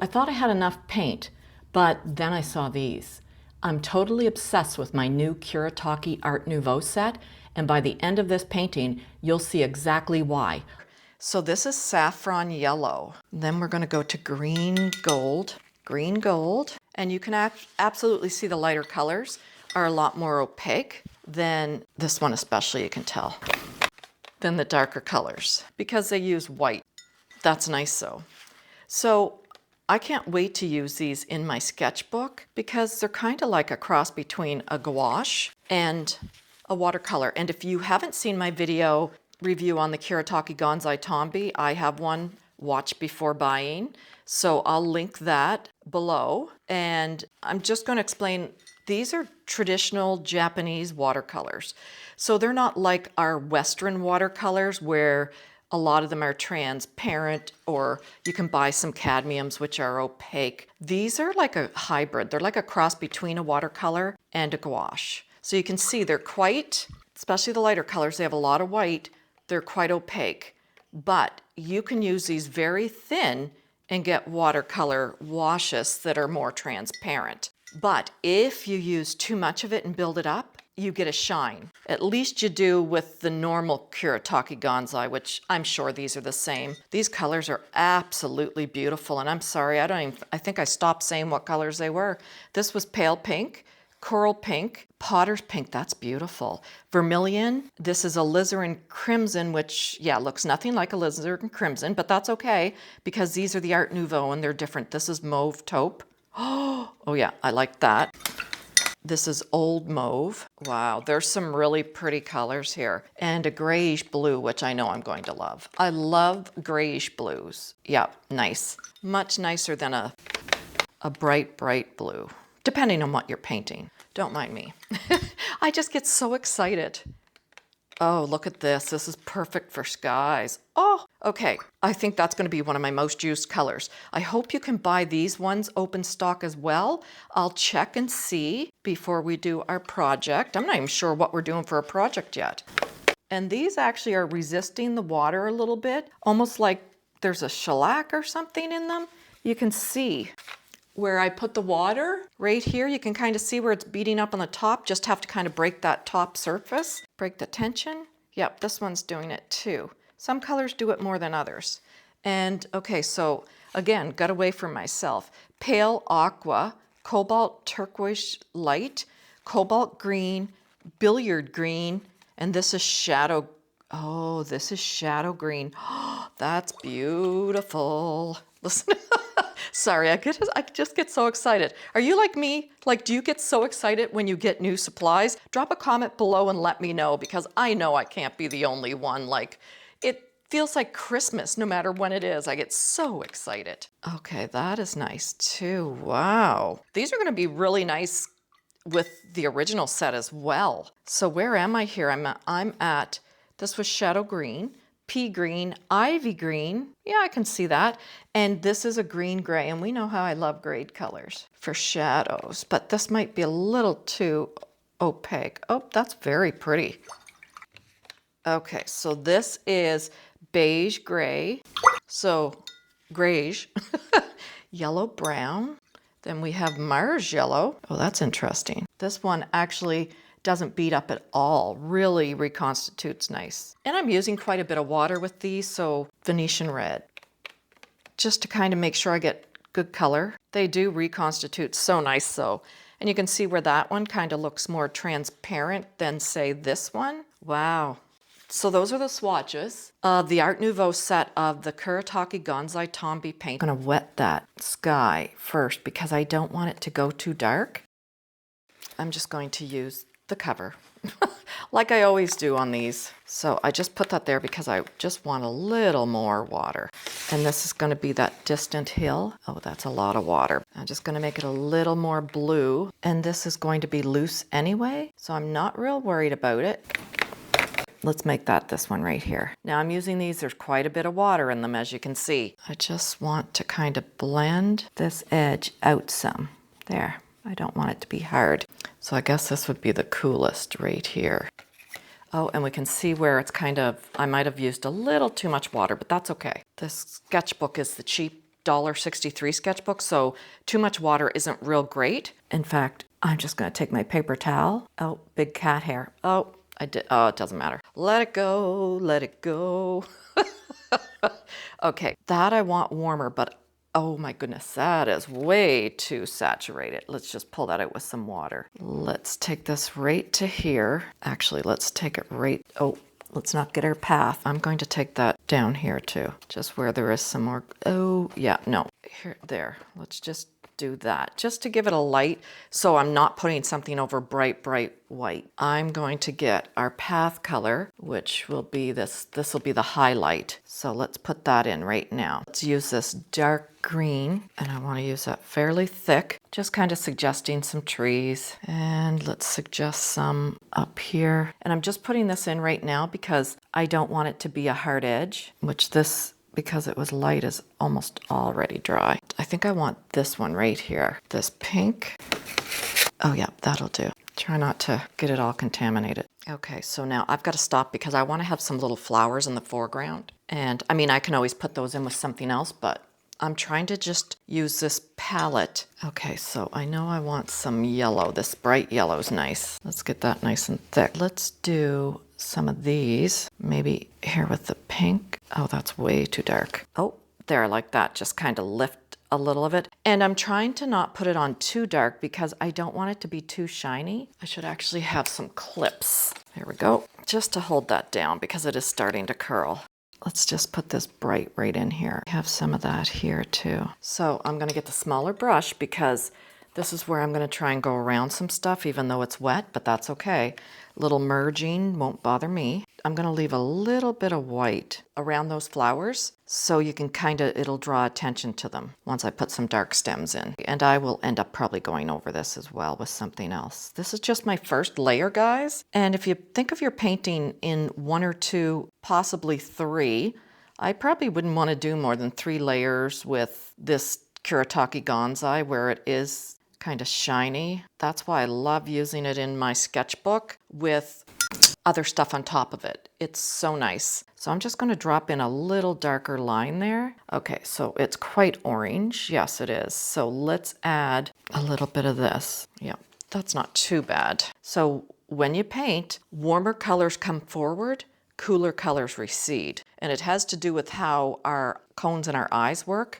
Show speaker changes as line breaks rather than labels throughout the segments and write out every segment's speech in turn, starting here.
I thought I had enough paint, but then I saw these. I'm totally obsessed with my new Kuretake Art Nouveau set, and by the end of this painting, you'll see exactly why. So this is saffron yellow. Then we're going to go to green gold, and you can absolutely see the lighter colors are a lot more opaque than this one, especially you can tell, than the darker colors because they use white. That's nice though. So I can't wait to use these in my sketchbook because they're kind of like a cross between a gouache and a watercolor. And if you haven't seen my video review on the Kuretake Gansai Tambi, I have one, watch before buying. So I'll link that below. And I'm just going to explain, these are traditional Japanese watercolors. So they're not like our Western watercolors where a lot of them are transparent, or you can buy some cadmiums which are opaque. These are like a hybrid. They're like a cross between a watercolor and a gouache. So you can see they're quite, especially the lighter colors, they have a lot of white. They're quite opaque, but you can use these very thin and get watercolor washes that are more transparent. But if you use too much of it and build it up, you get a shine. At least you do with the normal Kuretake Gansai, which I'm sure these are the same. These colors are absolutely beautiful, and I'm sorry, I think I stopped saying what colors they were. This was pale pink, coral pink, potter's pink, that's beautiful. Vermilion, this is alizarin crimson, which, yeah, looks nothing like alizarin crimson, but that's okay because these are the Art Nouveau and they're different. This is mauve taupe. Oh yeah, I like that. This is old mauve. Wow, there's some really pretty colors here. And a grayish blue, which I know I'm going to love. I love grayish blues. Yeah, nice. Much nicer than a bright, bright blue, depending on what you're painting. Don't mind me. I just get so excited. Oh, look at this. This is perfect for skies. Oh, okay. I think that's going to be one of my most used colors. I hope you can buy these ones open stock as well. I'll check and see before we do our project. I'm not even sure what we're doing for a project yet. And these actually are resisting the water a little bit, almost like there's a shellac or something in them. You can see where I put the water right here. You can kind of see where it's beating up on the top. Just have to kind of break that top surface, break the tension. Yep, this one's doing it too. Some colors do it more than others. And okay, so again, got away from myself. Pale aqua, cobalt turquoise light, cobalt green, billiard green, and this is shadow. Oh, this is shadow green. That's beautiful. Listen. Sorry, I just get so excited. Are you like me? Like, do you get so excited when you get new supplies? Drop a comment below and let me know, because I know I can't be the only one. Like, it feels like Christmas no matter when it is. I get so excited. Okay, that is nice too. Wow. These are going to be really nice with the original set as well. So where am I here? I'm at, this was shadow green, pea green, ivy green. Yeah, I can see that. And this is a green gray, and we know how I love grade colors for shadows, but this might be a little too opaque. Oh, that's very pretty. Okay, so this is beige gray. So grayish, yellow brown. Then we have Mars yellow. Oh, that's interesting. This one actually doesn't beat up at all, really reconstitutes nice. And I'm using quite a bit of water with these, so Venetian red, just to kind of make sure I get good color. They do reconstitute so nice though. And you can see where that one kind of looks more transparent than say this one. Wow. So those are the swatches of the Art Nouveau set of the Kuretake Gansai Tambi paint. I'm gonna wet that sky first because I don't want it to go too dark. I'm just going to use the cover like I always do on these. So I just put that there because I just want a little more water. And this is going to be that distant hill. Oh, that's a lot of water. I'm just going to make it a little more blue. And this is going to be loose anyway, so I'm not real worried about it. Let's make that this one right here. Now I'm using these, there's quite a bit of water in them, as you can see. I just want to kind of blend this edge out some. There. I don't want it to be hard. So I guess this would be the coolest right here. Oh, and we can see where it's kind of, I might have used a little too much water, but that's okay. This sketchbook is the cheap $1.63 sketchbook, so too much water isn't real great. In fact, I'm just gonna take my paper towel. Oh, big cat hair. Oh, I did, oh, it doesn't matter. Let it go, let it go. Okay, that I want warmer, but oh my goodness, that is way too saturated. Let's just pull that out with some water. Let's take this right to here. Actually, let's take it right, oh, let's not get our path. I'm going to take that down here too, just where there is some more, oh yeah, no, here, there. Let's just do that, just to give it a light, so I'm not putting something over bright, bright white. I'm going to get our path color, which will be this will be the highlight. So let's put that in right now. Let's use this dark green, and I want to use that fairly thick, just kind of suggesting some trees. And let's suggest some up here. And I'm just putting this in right now because I don't want it to be a hard edge, which this, because it was light, is almost already dry. I think I want this one right here. This pink. Oh yeah, that'll do. Try not to get it all contaminated. Okay, so now I've got to stop because I want to have some little flowers in the foreground. And I mean, I can always put those in with something else, but I'm trying to just use this palette. Okay, so I know I want some yellow. This bright yellow is nice. Let's get that nice and thick. Let's do some of these, maybe here with the pink. Oh, that's way too dark. Oh, there, like that, just kind of lift a little of it. And I'm trying to not put it on too dark because I don't want it to be too shiny. I should actually have some clips. There we go, just to hold that down because it is starting to curl. Let's just put this bright right in here. I have some of that here too. So I'm gonna get the smaller brush because this is where I'm gonna try and go around some stuff even though it's wet, but that's okay. Little merging won't bother me. I'm gonna leave a little bit of white around those flowers so you can it'll draw attention to them once I put some dark stems in. And I will end up probably going over this as well with something else. This is just my first layer, guys. And if you think of your painting in 1 or 2, possibly 3, I probably wouldn't wanna do more than 3 layers with this Kuretake Gansai where it is kind of shiny. That's why I love using it in my sketchbook with other stuff on top of it. It's so nice. So I'm just going to drop in a little darker line there. Okay, so it's quite orange. Yes, it is. So let's add a little bit of this. Yeah, that's not too bad. So when you paint, warmer colors come forward, cooler colors recede. And it has to do with how our cones and our eyes work.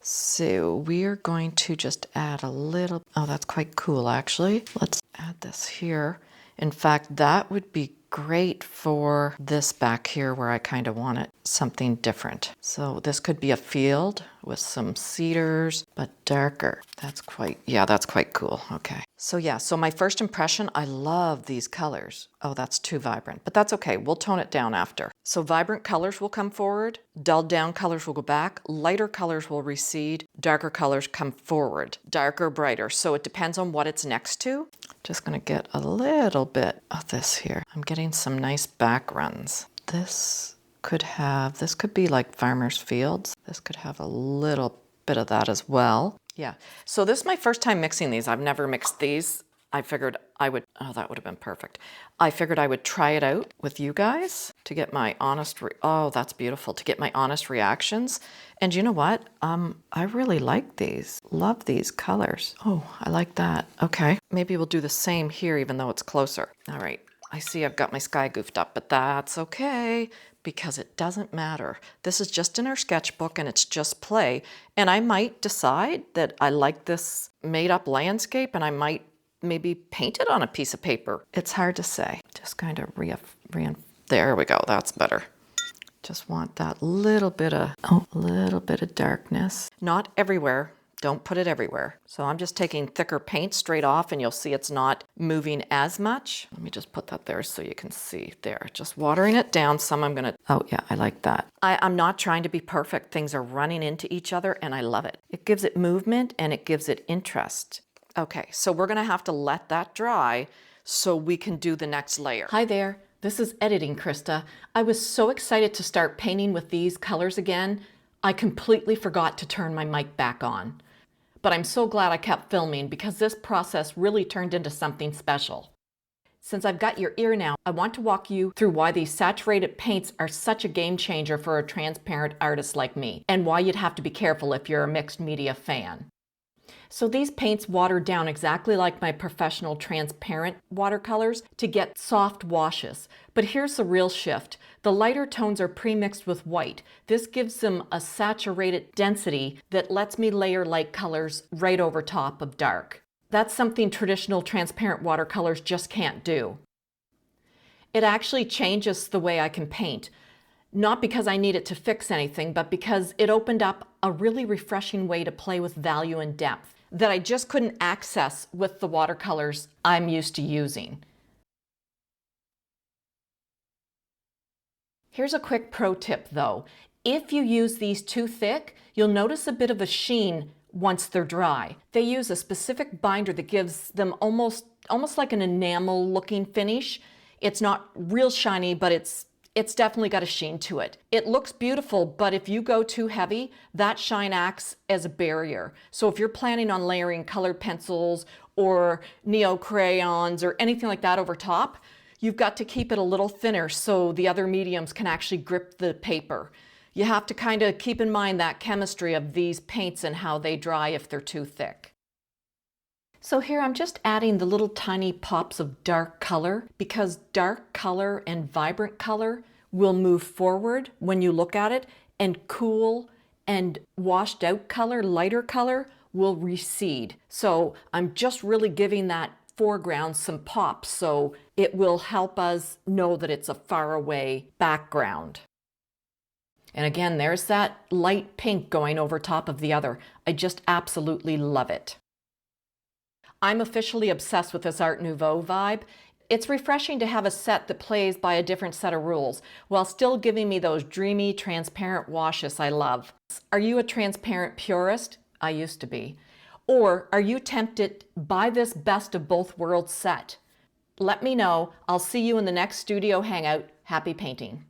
So we are going to just add a little, oh, that's quite cool actually. Let's add this here. In fact, that would be great for this back here where I kind of want it something different. So this could be a field with some cedars, but darker. That's quite cool. Okay. So yeah, so my first impression, I love these colors. Oh, that's too vibrant, but that's okay. We'll tone it down after. So vibrant colors will come forward, dulled down colors will go back, lighter colors will recede, darker colors come forward, darker, brighter. So it depends on what it's next to. Just gonna get a little bit of this here. I'm getting some nice back runs. This could be like farmers' fields. This could have a little bit of that as well. Yeah, so this is my first time mixing these. I've never mixed these. I figured I would, oh, that would have been perfect. I figured I would try it out with you guys to get my honest, oh, that's beautiful, to get my honest reactions. And you know what? I really like these. Love these colors. Oh, I like that. Okay, maybe we'll do the same here even though it's closer. All right, I see I've got my sky goofed up, but that's okay because it doesn't matter. This is just in our sketchbook and it's just play. And I might decide that I like this made up landscape and I might maybe paint it on a piece of paper. It's hard to say. Just kind of there we go, that's better. Just want that little bit of darkness. Not everywhere, don't put it everywhere. So I'm just taking thicker paint straight off and you'll see it's not moving as much. Let me just put that there so you can see there. Just watering it down some. I'm gonna, oh yeah, I like that. I'm not trying to be perfect. Things are running into each other and I love it. It gives it movement and it gives it interest. Okay, so we're gonna have to let that dry so we can do the next layer. Hi there, this is Editing Krista. I was so excited to start painting with these colors again, I completely forgot to turn my mic back on. But I'm so glad I kept filming because this process really turned into something special. Since I've got your ear now, I want to walk you through why these saturated paints are such a game changer for a transparent artist like me, and why you'd have to be careful if you're a mixed media fan. So these paints water down exactly like my professional transparent watercolors to get soft washes. But here's the real shift. The lighter tones are pre-mixed with white. This gives them a saturated density that lets me layer light colors right over top of dark. That's something traditional transparent watercolors just can't do. It actually changes the way I can paint. Not because I need it to fix anything, but because it opened up a really refreshing way to play with value and depth that I just couldn't access with the watercolors I'm used to using. Here's a quick pro tip though. If you use these too thick, you'll notice a bit of a sheen once they're dry. They use a specific binder that gives them almost like an enamel looking finish. It's not real shiny, but it's definitely got a sheen to it. It looks beautiful, but if you go too heavy, that shine acts as a barrier. So if you're planning on layering colored pencils or neo crayons or anything like that over top, you've got to keep it a little thinner so the other mediums can actually grip the paper. You have to kind of keep in mind that chemistry of these paints and how they dry if they're too thick. So here I'm just adding the little tiny pops of dark color because dark color and vibrant color will move forward when you look at it, and cool and washed out color, lighter color, will recede. So I'm just really giving that foreground some pop so it will help us know that it's a far away background. And again, there's that light pink going over top of the other. I just absolutely love it. I'm officially obsessed with this Art Nouveau vibe. It's refreshing to have a set that plays by a different set of rules while still giving me those dreamy, transparent washes I love. Are you a transparent purist? I used to be. Or are you tempted by this best of both worlds set? Let me know. I'll see you in the next studio hangout. Happy painting.